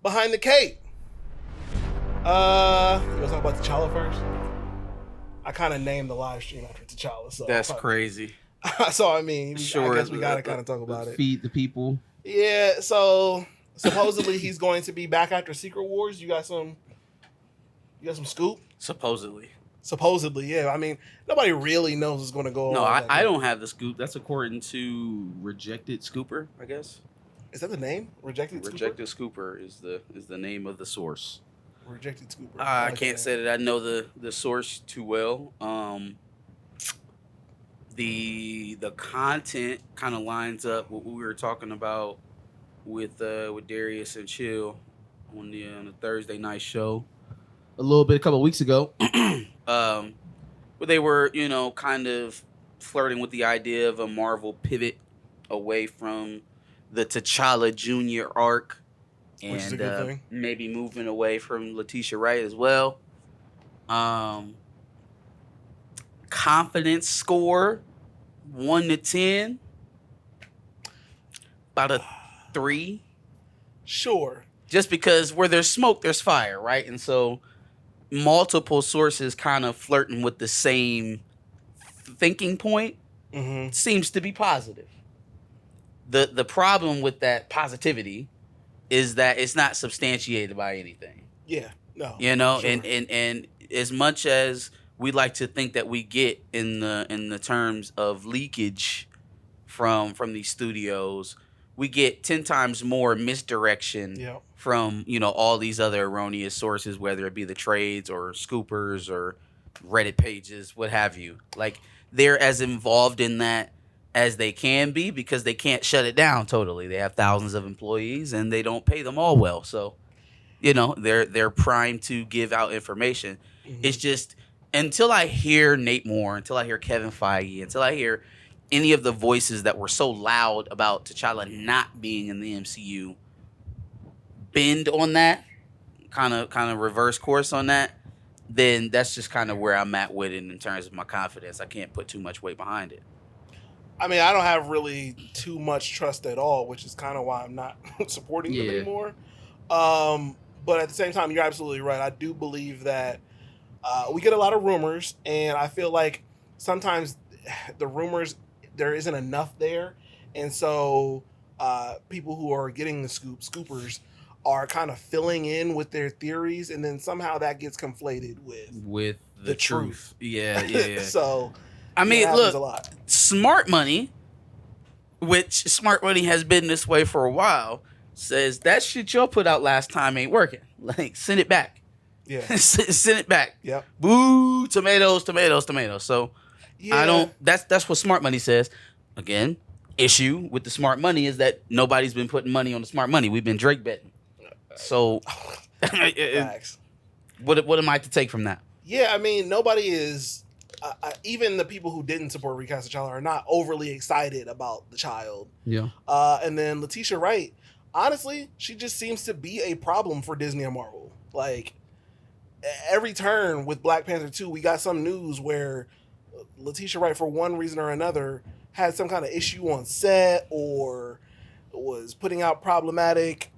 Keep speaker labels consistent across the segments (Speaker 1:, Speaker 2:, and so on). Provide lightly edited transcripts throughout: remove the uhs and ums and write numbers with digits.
Speaker 1: behind the cape. You want to talk about T'Challa first? I kind of named the live stream after T'Challa, so
Speaker 2: that's crazy.
Speaker 1: So I mean,
Speaker 2: sure,
Speaker 1: I guess we gotta kind of talk about it.
Speaker 3: Feed the people.
Speaker 1: Yeah. So supposedly he's going to be back after Secret Wars. You got some scoop? Supposedly, yeah. I mean, nobody really knows what's going to go on.
Speaker 2: No, I don't have the scoop. That's according to Rejected Scooper, I guess.
Speaker 1: Is that the name? Rejected
Speaker 2: Scooper is the name of the source.
Speaker 1: Rejected Scooper.
Speaker 2: I can't say that I know the source too well. The content kind of lines up what we were talking about with Darius and Chill on the Thursday night show
Speaker 3: A couple of weeks ago.
Speaker 2: Where they were, kind of flirting with the idea of a Marvel pivot away from the T'Challa Jr. arc,
Speaker 1: Which is a good thing.
Speaker 2: Maybe moving away from Letitia Wright as well. Confidence score 1 to 10, about a 3.
Speaker 1: Sure.
Speaker 2: Just because where there's smoke, there's fire, right? And so multiple sources kind of flirting with the same thinking point seems to be positive. The problem with that positivity is that it's not substantiated by anything.
Speaker 1: Yeah, no.
Speaker 2: Sure. and as much as we like to think that we get in the terms of leakage from these studios, we get 10 times more misdirection from, all these other erroneous sources, whether it be the trades or scoopers or Reddit pages, what have you. Like, they're as involved in that as they can be because they can't shut it down totally. They have thousands of employees and they don't pay them all well. So, they're primed to give out information. It's just until I hear Nate Moore, until I hear Kevin Feige, until I hear any of the voices that were so loud about T'Challa not being in the MCU bend on that, kind of reverse course on that, then that's just kind of where I'm at with it in terms of my confidence. I can't put too much weight behind it.
Speaker 1: I mean, I don't have really too much trust at all, which is kind of why I'm not supporting them anymore. But at the same time, you're absolutely right. I do believe that we get a lot of rumors, and I feel like sometimes the rumors, there isn't enough there. And so people who are getting the scoopers are kind of filling in with their theories, and then somehow that gets conflated with the truth.
Speaker 2: Yeah.
Speaker 1: So,
Speaker 2: I mean, look, Smart Money, which Smart Money has been this way for a while, says that shit y'all put out last time ain't working. Like, send it back.
Speaker 1: Yeah.
Speaker 2: Send it back.
Speaker 1: Yep.
Speaker 2: Boo, tomatoes. So
Speaker 1: yeah.
Speaker 2: I don't, that's what Smart Money says. Again, issue with the Smart Money is that nobody's been putting money on the Smart Money. We've been Drake betting. So
Speaker 1: Facts.
Speaker 2: What am I to take from that?
Speaker 1: Yeah, I mean, nobody is, even the people who didn't support Recast T'Challa are not overly excited about the child.
Speaker 3: Yeah.
Speaker 1: And then Letitia Wright, honestly, she just seems to be a problem for Disney and Marvel. Like, every turn with Black Panther 2, we got some news where Letitia Wright, for one reason or another, had some kind of issue on set or was putting out problematic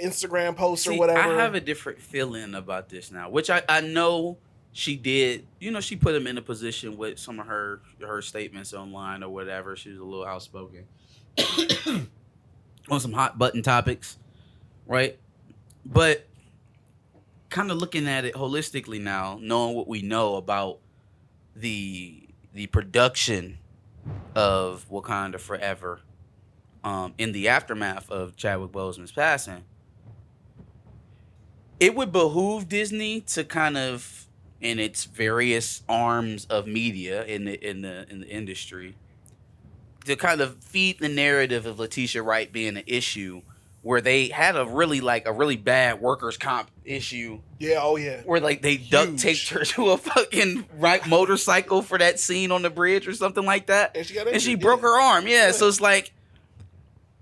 Speaker 1: Instagram posts or whatever.
Speaker 2: I have a different feeling about this now, which I know she did. She put him in a position with some of her statements online or whatever. She was a little outspoken on some hot button topics, right? But kind of looking at it holistically now, knowing what we know about the production of Wakanda Forever, in the aftermath of Chadwick Boseman's passing, it would behoove Disney to kind of, in its various arms of media in the industry, to kind of feed the narrative of Letitia Wright being an issue, where they had a really bad workers' comp issue.
Speaker 1: Yeah, oh yeah.
Speaker 2: Where they duct taped her to a fucking motorcycle for that scene on the bridge or something like that.
Speaker 1: And she got injured,
Speaker 2: she broke her arm. Yeah, so it's like,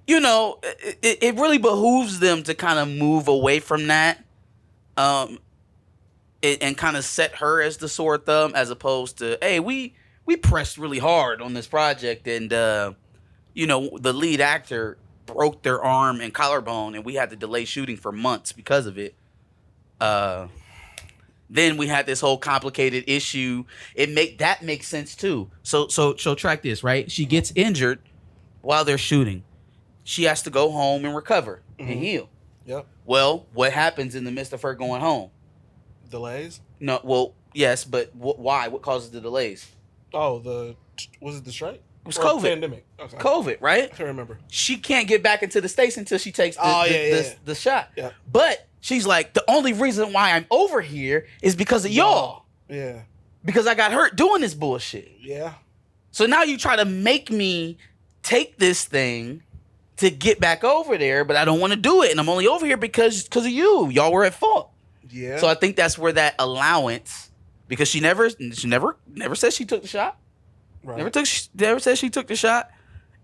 Speaker 2: it really behooves them to kind of move away from that, and kind of set her as the sore thumb, as opposed to, hey, we pressed really hard on this project, and the lead actor broke their arm and collarbone, and we had to delay shooting for months because of it. Then we had this whole complicated issue. That makes sense too. So track this, right? She gets injured while they're shooting. She has to go home and recover and heal.
Speaker 1: Yep.
Speaker 2: Well, what happens in the midst of her going home?
Speaker 1: Delays?
Speaker 2: No, well, yes, but why? What causes the delays?
Speaker 1: Oh, was it the strike?
Speaker 2: It was
Speaker 1: or
Speaker 2: COVID.
Speaker 1: Pandemic. Okay.
Speaker 2: COVID, right?
Speaker 1: I can't remember.
Speaker 2: She can't get back into the States until she takes the shot.
Speaker 1: Yeah.
Speaker 2: But she's like, the only reason why I'm over here is because of y'all.
Speaker 1: Yeah.
Speaker 2: Because I got hurt doing this bullshit.
Speaker 1: Yeah.
Speaker 2: So now you try to make me take this thing to get back over there, but I don't want to do it. And I'm only over here because of you. Y'all were at fault.
Speaker 1: Yeah.
Speaker 2: So I think that's where that allowance, because she never said she took the shot.
Speaker 1: Right.
Speaker 2: Never said she took the shot.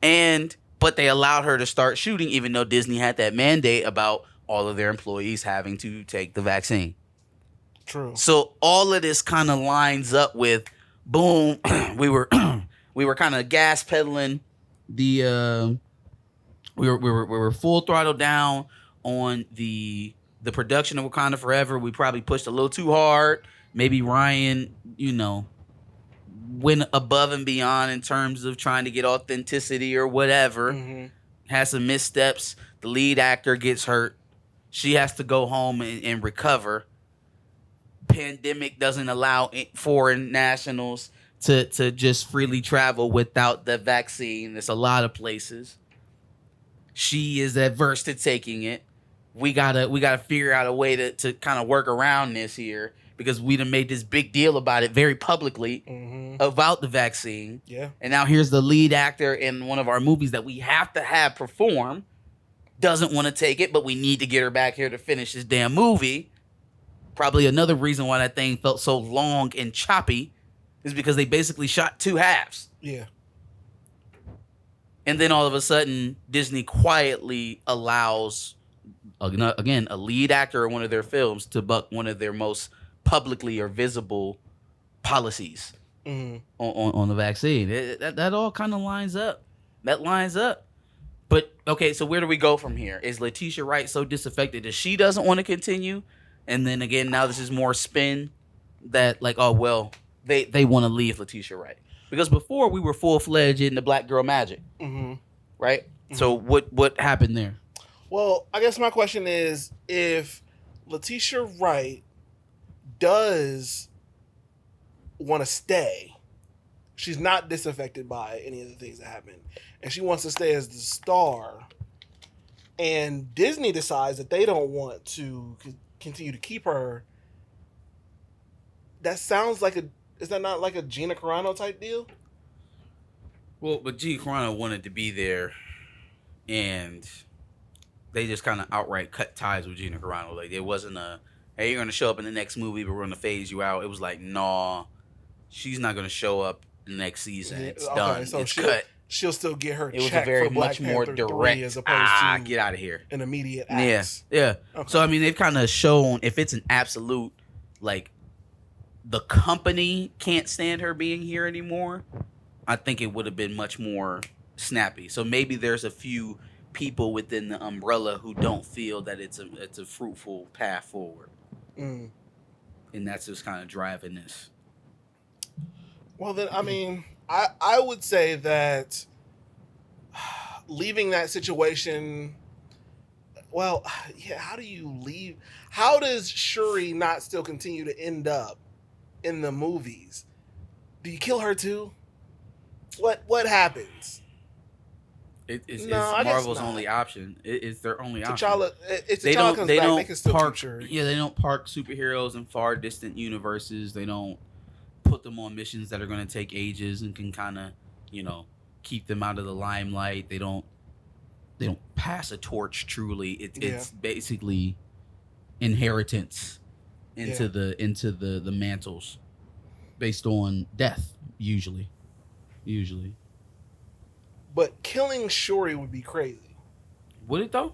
Speaker 2: But they allowed her to start shooting, even though Disney had that mandate about all of their employees having to take the vaccine.
Speaker 1: True.
Speaker 2: So all of this kind of lines up with, boom, we were kind of gas pedaling the we were full throttle down on the production of Wakanda Forever. We probably pushed a little too hard. Maybe Ryan, went above and beyond in terms of trying to get authenticity or whatever. Has some missteps. The lead actor gets hurt. She has to go home and recover. Pandemic doesn't allow foreign nationals to just freely travel without the vaccine. There's a lot of places. She is adverse to taking it. We gotta figure out a way to kind of work around this here, because we done made this big deal about it very publicly about the vaccine.
Speaker 1: Yeah.
Speaker 2: And now here's the lead actor in one of our movies that we have to have perform, doesn't want to take it, but we need to get her back here to finish this damn movie. Probably another reason why that thing felt so long and choppy is because they basically shot two halves.
Speaker 1: Yeah.
Speaker 2: And then all of a sudden, Disney quietly allows, again, a lead actor in one of their films to buck one of their most publicly or visible policies on the vaccine. That all kind of lines up. That lines up. But, okay, so where do we go from here? Is Letitia Wright so disaffected that she doesn't want to continue? And then, again, now this is more spin that, like, oh, well, they want to leave Letitia Wright. Because before we were full-fledged in the Black Girl Magic, right? So what happened there?
Speaker 1: Well, I guess my question is, if Letitia Wright does want to stay, she's not disaffected by any of the things that happen, and she wants to stay as the star, and Disney decides that they don't want to continue to keep her, that sounds like is that not like a Gina Carano type deal?
Speaker 2: Well, but Gina Carano wanted to be there, and they just kind of outright cut ties with Gina Carano. Like, it wasn't hey, you're going to show up in the next movie, but we're going to phase you out. It was like, nah, she's not going to show up the next season. It's done. So it's cut.
Speaker 1: She'll still get her
Speaker 2: check. It was
Speaker 1: a
Speaker 2: very
Speaker 1: for Black
Speaker 2: much
Speaker 1: Panther
Speaker 2: more
Speaker 1: 3
Speaker 2: direct.
Speaker 1: as opposed to
Speaker 2: get out of here.
Speaker 1: An immediate axe.
Speaker 2: Yeah.
Speaker 1: Okay.
Speaker 2: So, I mean, they've kind of shown, if it's an absolute, like, the company can't stand her being here anymore, I think it would have been much more snappy. So maybe there's a few people within the umbrella who don't feel that it's a fruitful path forward. And that's just kind of driving this.
Speaker 1: Well, then, I mean, I would say that leaving that situation, well, yeah, how do you leave? How does Shuri not still continue to end up in the movies? Do you kill her too? What happens?
Speaker 2: It's Marvel's only option. It's their only option.
Speaker 1: T'Challa, T'Challa comes back, they can still
Speaker 2: park,
Speaker 1: keep Shuri.
Speaker 2: Yeah, they don't park superheroes in far distant universes. They don't put them on missions that are going to take ages and can kind of, keep them out of the limelight. They don't pass a torch truly. It's basically inheritance into the mantles based on death usually.
Speaker 1: But killing Shuri would be crazy.
Speaker 2: Would it though?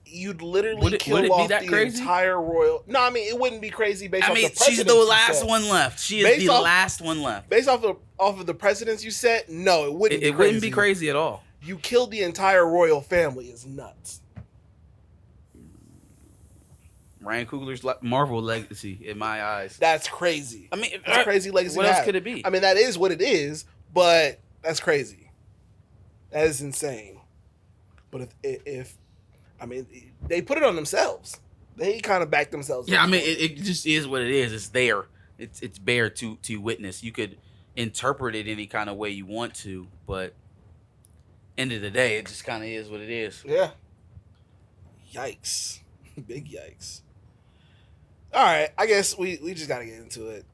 Speaker 1: You'd literally kill off the entire royal. No, I mean, it wouldn't be crazy based off the precedents.
Speaker 2: She's the last one left. She is the last one left.
Speaker 1: Based off of the precedents you set, no, it wouldn't.
Speaker 2: It wouldn't be crazy at all.
Speaker 1: you killed the entire royal family is nuts.
Speaker 2: Ryan Coogler's Marvel legacy in my eyes.
Speaker 1: That's crazy.
Speaker 2: I mean,
Speaker 1: that's crazy legacy.
Speaker 2: What else could it be?
Speaker 1: I mean, that is what it is, but that's crazy. That is insane. But if I mean, they put it on themselves. They kind of back themselves.
Speaker 2: Yeah, I mean, it just is what it is. It's there. It's bare to witness. You could interpret it any kind of way you want to, but end of the day, it just kind of is what it is.
Speaker 1: Yeah. Yikes. Big yikes. All right, I guess we just got to get into it.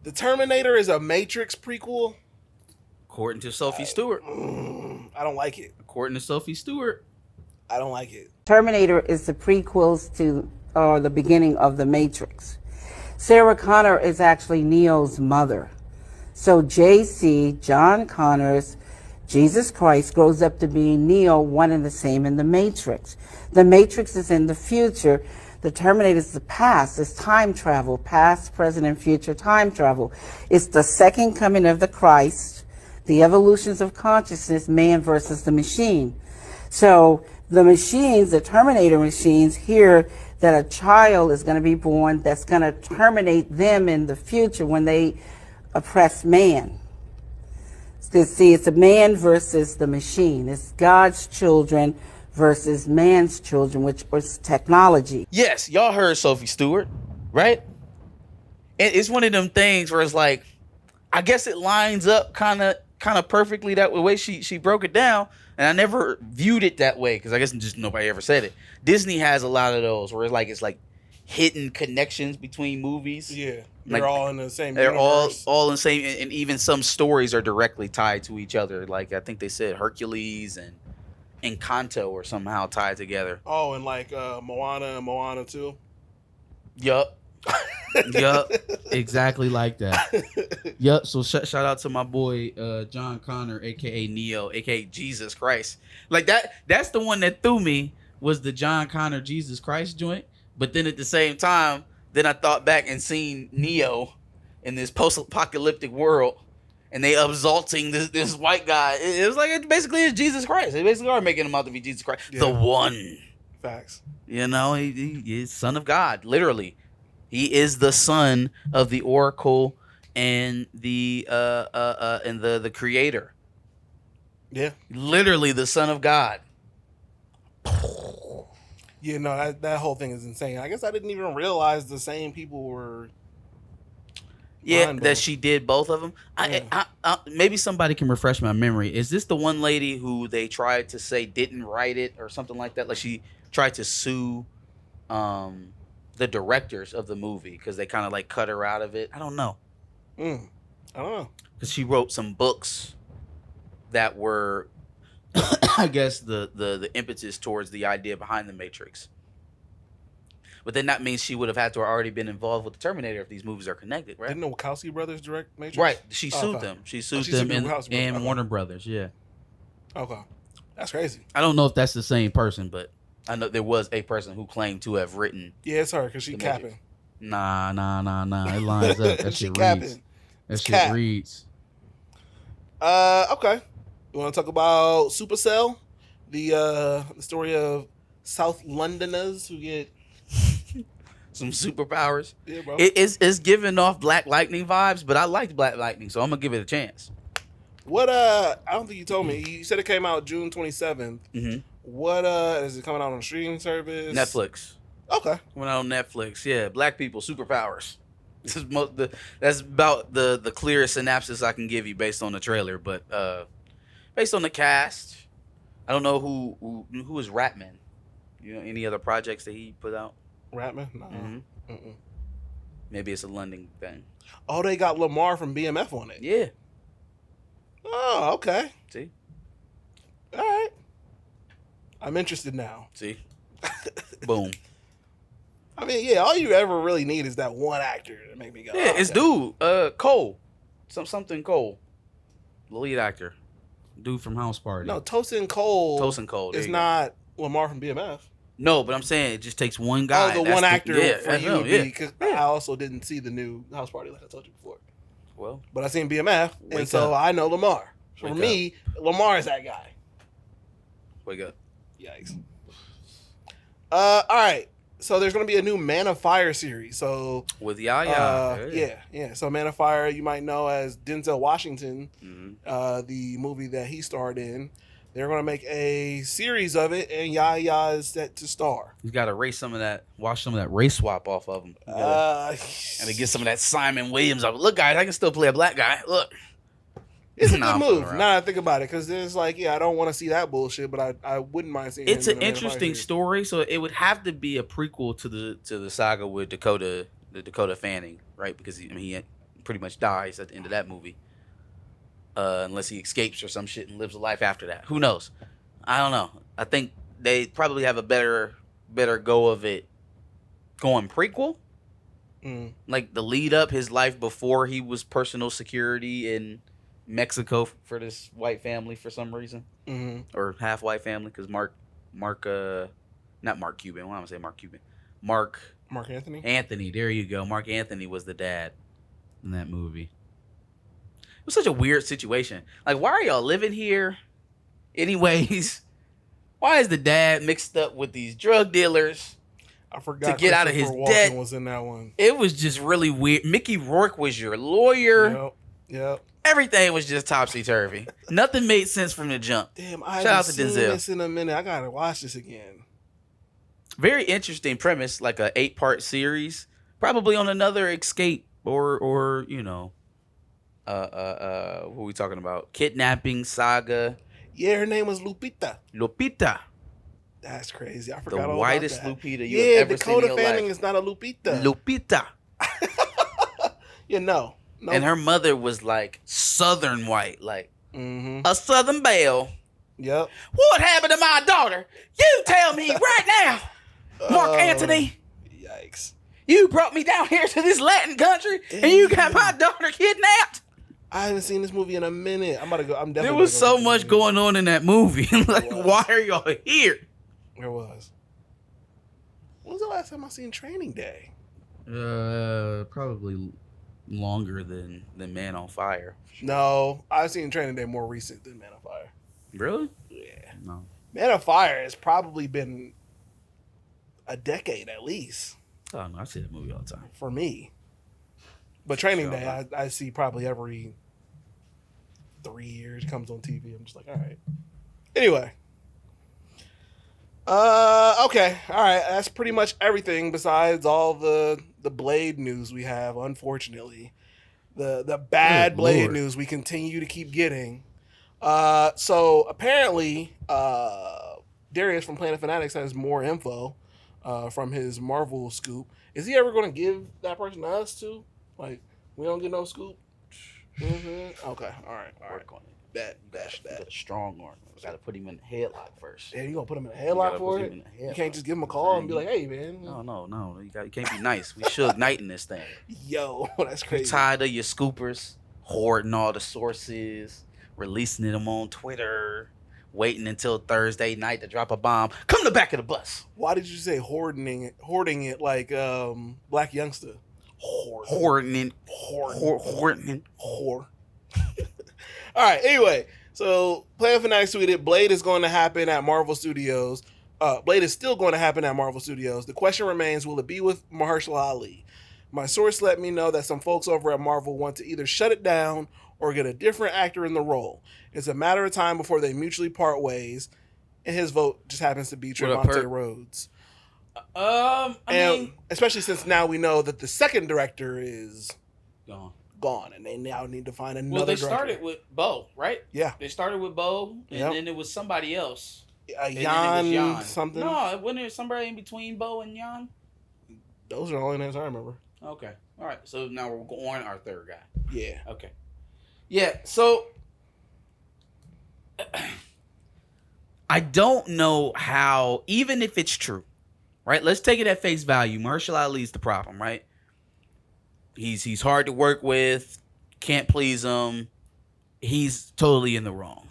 Speaker 1: The Terminator is a Matrix prequel.
Speaker 2: According to Sophie Stewart.
Speaker 1: I don't like it.
Speaker 2: According to Sophie Stewart.
Speaker 1: I don't like it.
Speaker 4: Terminator is the prequels to the beginning of The Matrix. Sarah Connor is actually Neo's mother. So JC, John Connor's Jesus Christ, grows up to be Neo, one and the same in The Matrix. The Matrix is in the future. The Terminator is the past. It's time travel, past, present, and future time travel. It's the second coming of the Christ, the evolutions of consciousness, man versus the machine. So the machines, the Terminator machines, hear that a child is going to be born that's going to terminate them in the future when they oppress man. See, it's a man versus the machine. It's God's children versus man's children, which was technology.
Speaker 2: Yes, y'all heard Sophie Stewart, right? And it's one of them things where it's like, I guess it lines up kind of perfectly that way she broke it down, and I never viewed it that way because I guess just nobody ever said it. Disney has a lot of those where it's like hidden connections between movies.
Speaker 1: Yeah, they're
Speaker 2: like,
Speaker 1: all in the same.
Speaker 2: They're
Speaker 1: universe.
Speaker 2: all in the same, and even some stories are directly tied to each other. Like I think they said Hercules and Encanto are somehow tied together.
Speaker 1: Oh, and like Moana and Moana 2.
Speaker 2: Yup. Yup.
Speaker 3: Exactly like that. Yep. So shout out to my boy John Connor, aka Neo, aka Jesus Christ. Like that's the one that threw me, was the John Connor Jesus Christ joint. But then at the same time, then I thought back and seen Neo in this post-apocalyptic world, and they exalting this white guy. It was like it basically is Jesus Christ. They basically are making him out to be Jesus Christ, the one.
Speaker 1: Facts.
Speaker 2: You know, he is Son of God, literally. He is the son of the Oracle and the Creator.
Speaker 1: Yeah.
Speaker 2: Literally the Son of God.
Speaker 1: Yeah, no, that whole thing is insane. I guess I didn't even realize the same people were.
Speaker 2: Yeah, that she did both of them.
Speaker 1: Yeah.
Speaker 2: I maybe somebody can refresh my memory. Is this the one lady who they tried to say didn't write it or something like that? Like she tried to sue the directors of the movie because they kind of like cut her out of it. I don't know.
Speaker 1: I don't know.
Speaker 2: Because she wrote some books that were, I guess, the impetus towards the idea behind the Matrix. But then that means she would have had to have already been involved with the Terminator if these movies are connected, right?
Speaker 1: Didn't the Wachowski brothers direct Matrix?
Speaker 2: Right. She sued them. She sued them
Speaker 3: and Warner Brothers. Yeah.
Speaker 1: Okay. That's crazy.
Speaker 3: I don't know if that's the same person, but
Speaker 2: I know there was a person who claimed to have written.
Speaker 1: Yeah, it's her because she capping.
Speaker 3: Nah. It lines up. That
Speaker 1: She
Speaker 3: shit
Speaker 1: capping.
Speaker 3: reads. That
Speaker 1: It's
Speaker 3: shit
Speaker 1: cap.
Speaker 3: reads.
Speaker 1: Okay. You want to talk about Supercell? The story of South Londoners who get
Speaker 2: Some superpowers.
Speaker 1: Yeah, bro.
Speaker 2: It's giving off Black Lightning vibes, but I liked Black Lightning, so I'm gonna give it a chance.
Speaker 1: What I don't think you told me. You said it came out June 27th.
Speaker 2: Mm-hmm.
Speaker 1: What is it coming out on a streaming service?
Speaker 2: Netflix.
Speaker 1: Okay.
Speaker 2: Went out on Netflix. Yeah, black people superpowers. This is that's about the clearest synopsis I can give you based on the trailer, but based on the cast, I don't know who is Ratman. You know any other projects that he put out?
Speaker 1: Ratman? No.
Speaker 2: Mm-hmm. Maybe it's a London thing.
Speaker 1: Oh, they got Lamar from BMF on it.
Speaker 2: Yeah.
Speaker 1: Oh, okay.
Speaker 2: See?
Speaker 1: All right. I'm interested now.
Speaker 2: See? Boom.
Speaker 1: I mean, yeah, all you ever really need is that one actor to make me go.
Speaker 2: Yeah,
Speaker 1: oh,
Speaker 2: it's
Speaker 1: okay.
Speaker 2: dude. Cole. Something Cole. The lead actor.
Speaker 3: Dude from House Party.
Speaker 1: No, Tosin Cole.
Speaker 2: Tosin Cole.
Speaker 1: Is not Lamar from BMF.
Speaker 2: No, but I'm saying it just takes one guy.
Speaker 1: Oh, the one actor for you would be, because
Speaker 2: yeah.
Speaker 1: I also didn't see the new House Party like I told you before.
Speaker 2: Well,
Speaker 1: but I seen BMF, and
Speaker 2: Wake
Speaker 1: so
Speaker 2: up.
Speaker 1: I know Lamar. So
Speaker 2: Wake
Speaker 1: for me, Lamar is that guy.
Speaker 2: Wake up.
Speaker 1: Yikes. All right. So there's going to be a new Man of Fire series. So
Speaker 2: with Yaya.
Speaker 1: Yeah. So Man of Fire, you might know as Denzel Washington,
Speaker 2: Mm-hmm.
Speaker 1: the movie that he starred in. They're going to make a series of it, and Yaya is set to star.
Speaker 3: You got to wash some of that race swap off of him.
Speaker 2: And to get some of that Simon Williams off. Look, guys, I can still play a black guy. Look.
Speaker 1: It's a good move. Now I think about it, because it's like, I don't want to see that bullshit, but I wouldn't mind seeing.
Speaker 3: It's an interesting story, so it would have to be a prequel to the saga with Dakota Fanning, right? Because he pretty much dies at the end of that movie, unless he escapes or some shit and lives a life after that. Who knows? I don't know. I think they probably have a better go of it going prequel, like the lead up, his life before he was personal security in Mexico for this white family for some reason, or half white family, because Mark Anthony. There you go. Mark Anthony was the dad in that movie. It was such a weird situation. Like, why are y'all living here? Anyways, why is the dad mixed up with these drug dealers?
Speaker 1: I forgot
Speaker 2: to get out of his debt.
Speaker 1: Was in that one.
Speaker 2: It was just really weird. Mickey Rourke was your lawyer.
Speaker 1: Yep.
Speaker 2: Everything was just topsy-turvy. Nothing made sense from the jump.
Speaker 1: Damn, I
Speaker 2: Shout out
Speaker 1: haven't
Speaker 2: to
Speaker 1: seen
Speaker 2: Denzel.
Speaker 1: this in a minute. I gotta watch this again.
Speaker 2: Very interesting premise, like a 8-part series, probably on another escape or what are we talking about? Kidnapping saga.
Speaker 1: Yeah, her name was Lupita.
Speaker 2: Lupita.
Speaker 1: That's crazy. I forgot
Speaker 2: The
Speaker 1: all
Speaker 2: whitest
Speaker 1: about that.
Speaker 2: Lupita you have ever seen in
Speaker 1: Dakota
Speaker 2: your
Speaker 1: Fanning
Speaker 2: life.
Speaker 1: is not a Lupita.
Speaker 2: Lupita.
Speaker 1: No.
Speaker 2: And her mother was like Southern white, like
Speaker 1: a
Speaker 2: Southern belle.
Speaker 1: Yep.
Speaker 2: What happened to my daughter? You tell me right now, Mark Anthony.
Speaker 1: Yikes.
Speaker 2: You brought me down here to this Latin country, and you got my daughter kidnapped.
Speaker 1: I haven't seen this movie in a minute. I'm about to go. I'm definitely.
Speaker 3: There was so much going on in that movie. Like, why are y'all here?
Speaker 1: There was. When was the last time I seen Training Day?
Speaker 3: Probably longer than Man on Fire.
Speaker 1: Sure. No, I've seen Training Day more recent than Man on Fire.
Speaker 3: Really?
Speaker 1: Yeah.
Speaker 3: No.
Speaker 1: Man on Fire has probably been a decade at least.
Speaker 3: Oh no, I see that movie all the time.
Speaker 1: For me. But Training Day, I see probably every 3 years. It comes on TV. I'm just like, all right. Anyway. Okay. All right. That's pretty much everything besides all the Blade news we have, unfortunately. The bad Blade news we continue to keep getting. So apparently, Darius from Planet Fanatics has more info from his Marvel scoop. Is he ever going to give that person to us too? Like, we don't get no scoop? Mm-hmm. Okay. All right.
Speaker 2: Work on it.
Speaker 1: Bad.
Speaker 2: Got a strong arm. Got to put him in the headlock first.
Speaker 1: Yeah, you gonna put him in a headlock for it? You can't just give him a call and be like, "Hey, man."
Speaker 2: No. You can't be nice. We Suge Knighting this thing.
Speaker 1: Yo, that's crazy.
Speaker 2: You tired of your scoopers hoarding all the sources, releasing them on Twitter, waiting until Thursday night to drop a bomb. Come to the back of the bus.
Speaker 1: Why did you say hoarding it like Black Youngster?
Speaker 2: Hoarding.
Speaker 1: Whore. All right. Anyway, so Planet Fanatics tweeted, Blade is going to happen at Marvel Studios. Blade is still going to happen at Marvel Studios. The question remains, will it be with Mahershala Ali? My source let me know that some folks over at Marvel want to either shut it down or get a different actor in the role. It's a matter of time before they mutually part ways, and his vote just happens to be Trevante Rhodes.
Speaker 3: I mean,
Speaker 1: especially since now we know that the second director is gone, and they now need to find another.
Speaker 3: Well, they
Speaker 1: director.
Speaker 3: started with Bo, right?
Speaker 1: Yeah,
Speaker 3: they started with Bo, and then it was somebody else.
Speaker 1: Jan something.
Speaker 3: No, wasn't there somebody in between Bo and Jan?
Speaker 1: Those are the only names I remember.
Speaker 3: Okay, all right. So now we're going our third guy.
Speaker 1: Yeah.
Speaker 3: Okay. Yeah. So
Speaker 2: I don't know how, even if it's true, right? Let's take it at face value. Mahershala Ali's the problem, right? He's hard to work with, can't please him. He's totally in the wrong.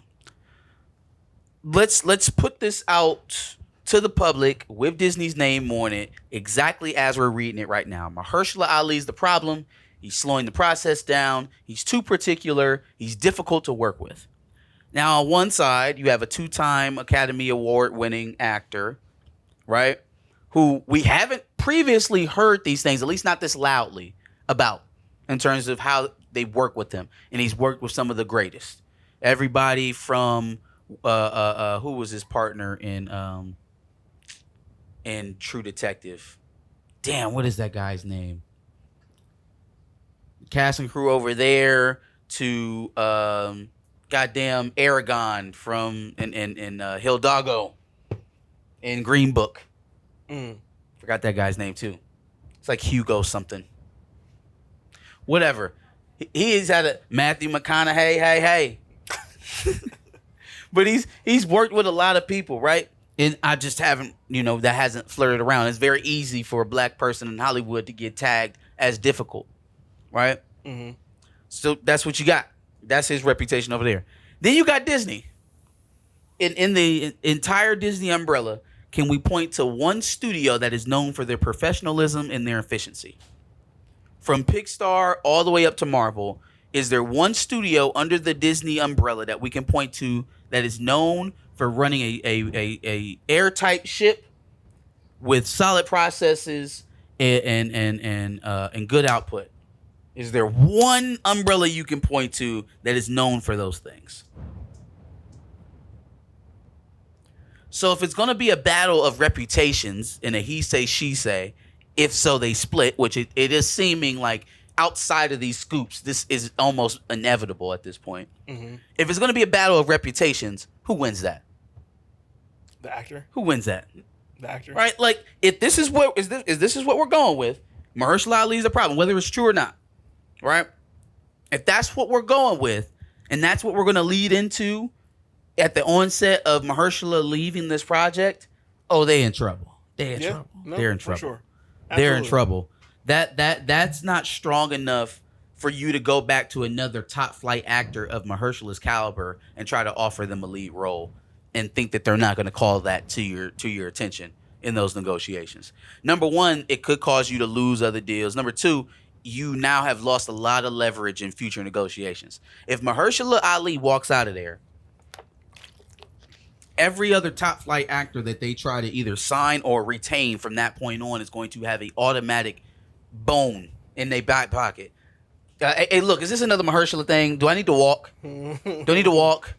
Speaker 2: Let's put this out to the public with Disney's name on it, exactly as we're reading it right now. Mahershala Ali's the problem. He's slowing the process down. He's too particular. He's difficult to work with. Now, on one side, you have a 2-time Academy Award winning actor, right? Who we haven't previously heard these things, at least not this loudly, about in terms of how they work with him. And he's worked with some of the greatest. Everybody from who was his partner in True Detective? Damn, what is that guy's name? Cast and crew over there to goddamn Aragon from in Hidalgo in Green Book. Forgot that guy's name too. It's like Hugo something. Whatever. He's had a Matthew McConaughey, hey. But he's worked with a lot of people, right? And I just haven't, that hasn't flirted around. It's very easy for a black person in Hollywood to get tagged as difficult, right? Mm-hmm. So that's what you got. That's his reputation over there. Then you got Disney. In the entire Disney umbrella, can we point to one studio that is known for their professionalism and their efficiency? From Pixar all the way up to Marvel, is there one studio under the Disney umbrella that we can point to that is known for running a airtight ship with solid processes and good output? Is there one umbrella you can point to that is known for those things? So if it's going to be a battle of reputations in a he say, she say, if so they split, which it is seeming like outside of these scoops, this is almost inevitable at this point. Mm-hmm. If it's going to be a battle of reputations, who wins that?
Speaker 1: The actor.
Speaker 2: Who wins that?
Speaker 1: The actor.
Speaker 2: Right? Like, if this is what this is what we're going with, Mahershala Ali is a problem, whether it's true or not. Right? If that's what we're going with, and that's what we're going to lead into at the onset of Mahershala leaving this project, they in trouble. They're in trouble.
Speaker 1: No,
Speaker 2: they're in trouble.
Speaker 1: Sure.
Speaker 2: They're in trouble. That's not strong enough for you to go back to another top flight actor of Mahershala's caliber and try to offer them a lead role and think that they're not going to call that to your attention in those negotiations. Number one, it could cause you to lose other deals. Number two, you now have lost a lot of leverage in future negotiations. If Mahershala Ali walks out of there, every other top flight actor that they try to either sign or retain from that point on is going to have an automatic bone in their back pocket. Hey, look, is this another Mahershala thing? Do I need to walk? Do I need to walk?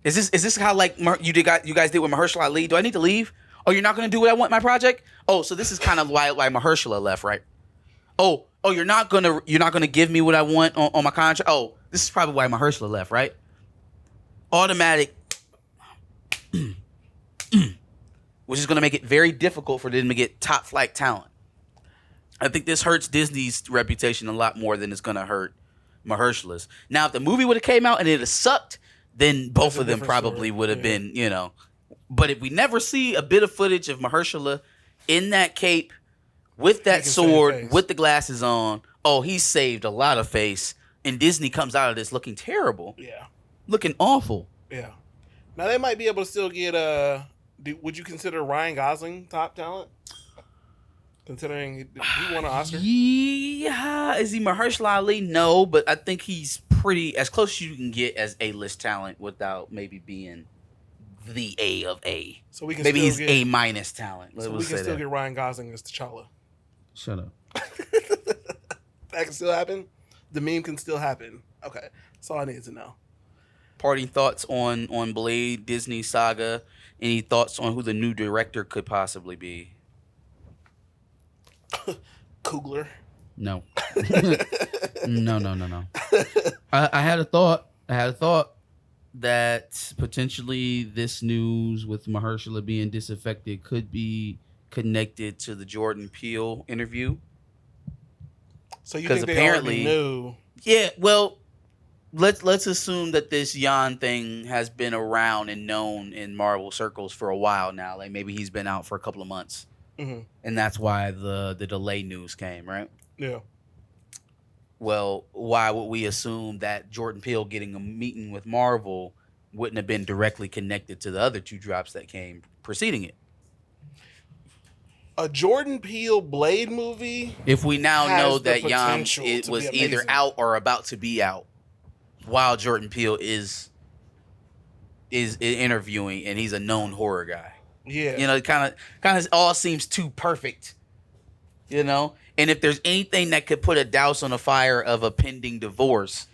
Speaker 2: Is this how like you guys did with Mahershala Ali? Do I need to leave? Oh, you're not going to do what I want in my project? Oh, so this is kind of why Mahershala left, right? Oh, you're not gonna give me what I want on my contract. Oh, this is probably why Mahershala left, right? Automatic. Which is going to make it very difficult for them to get top flight talent. I think this hurts Disney's reputation a lot more than it's going to hurt Mahershala's. Now, if the movie would have came out and it had sucked, then both of them probably would have been, But if we never see a bit of footage of Mahershala in that cape, with that sword, with the glasses on, he saved a lot of face. And Disney comes out of this looking terrible.
Speaker 1: Yeah.
Speaker 2: Looking awful.
Speaker 1: Yeah. Now, they might be able to still get would you consider Ryan Gosling top talent? Considering he won an Oscar?
Speaker 2: Yeah. Is he Mahershala Ali? No, but I think he's pretty as close as you can get as A-list talent without maybe being the A of A.
Speaker 1: So we can
Speaker 2: maybe
Speaker 1: still
Speaker 2: he's A- talent.
Speaker 1: So we can still get Ryan Gosling as T'Challa.
Speaker 3: Shut up.
Speaker 1: That can still happen? The meme can still happen. Okay. That's all I need to know.
Speaker 2: Parting thoughts on Blade, Disney saga. Any thoughts on who the new director could possibly be?
Speaker 1: Coogler.
Speaker 3: No. No. I had a thought that potentially this news with Mahershala being disaffected could be connected to the Jordan Peele interview.
Speaker 1: So you think they already knew?
Speaker 2: Yeah, well, let's assume that this Jan thing has been around and known in Marvel circles for a while now. Like maybe he's been out for a couple of months, and that's why the delay news came, right?
Speaker 1: Yeah.
Speaker 2: Well, why would we assume that Jordan Peele getting a meeting with Marvel wouldn't have been directly connected to the other two drops that came preceding it?
Speaker 1: A Jordan Peele Blade movie.
Speaker 2: If we now know that Yam was either out or about to be out, while Jordan Peele is is interviewing, and he's a known horror guy.
Speaker 1: Yeah.
Speaker 2: You know, it kind of all seems too perfect. You know, and if there's anything that could put a douse on the fire of a pending divorce,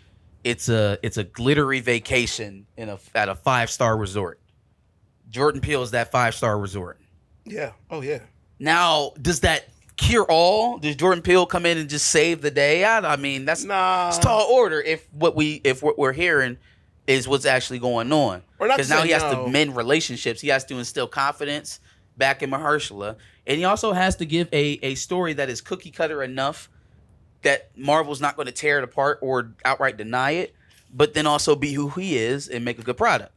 Speaker 2: it's a glittery vacation at a 5-star resort. Jordan Peele is that 5-star resort.
Speaker 1: Yeah. Oh yeah.
Speaker 2: Now, does that cure all? Does Jordan Peele come in and just save the day? I mean, that's it's tall order if what we're hearing is what's actually going on. Because now he has to mend relationships. He has to instill confidence back in Mahershala. And he also has to give a story that is cookie cutter enough that Marvel's not going to tear it apart or outright deny it, but then also be who he is and make a good product.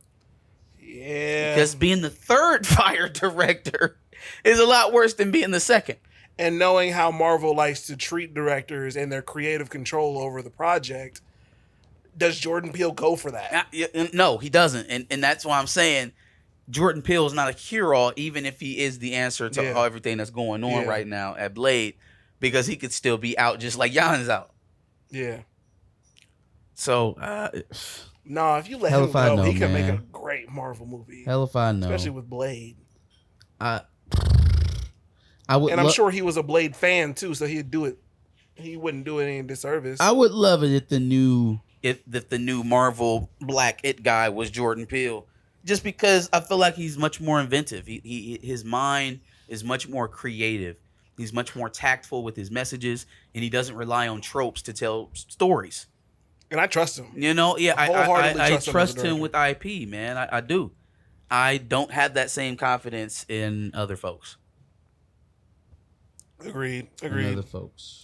Speaker 1: Yeah.
Speaker 2: Because being the third fire director is a lot worse than being the second.
Speaker 1: And knowing how Marvel likes to treat directors and their creative control over the project, does Jordan Peele go for that?
Speaker 2: No, he doesn't. And that's why I'm saying Jordan Peele is not a cure-all, even if he is the answer to everything that's going on right now at Blade, because he could still be out just like Jan's out.
Speaker 1: Yeah.
Speaker 3: So,
Speaker 1: no, if you let him go, he can make a great Marvel movie.
Speaker 3: Hell if I know.
Speaker 1: Especially with Blade.
Speaker 3: I would,
Speaker 1: and I'm sure he was a Blade fan too, so he'd do it. He wouldn't do it any disservice.
Speaker 3: I would love it if the
Speaker 2: new Marvel Black It guy was Jordan Peele. Just because I feel like he's much more inventive. His mind is much more creative. He's much more tactful with his messages, and he doesn't rely on tropes to tell stories.
Speaker 1: And I trust him.
Speaker 2: You know, yeah, I trust him with IP, man. I do. I don't have that same confidence in other folks.
Speaker 1: Agreed.
Speaker 3: Other folks.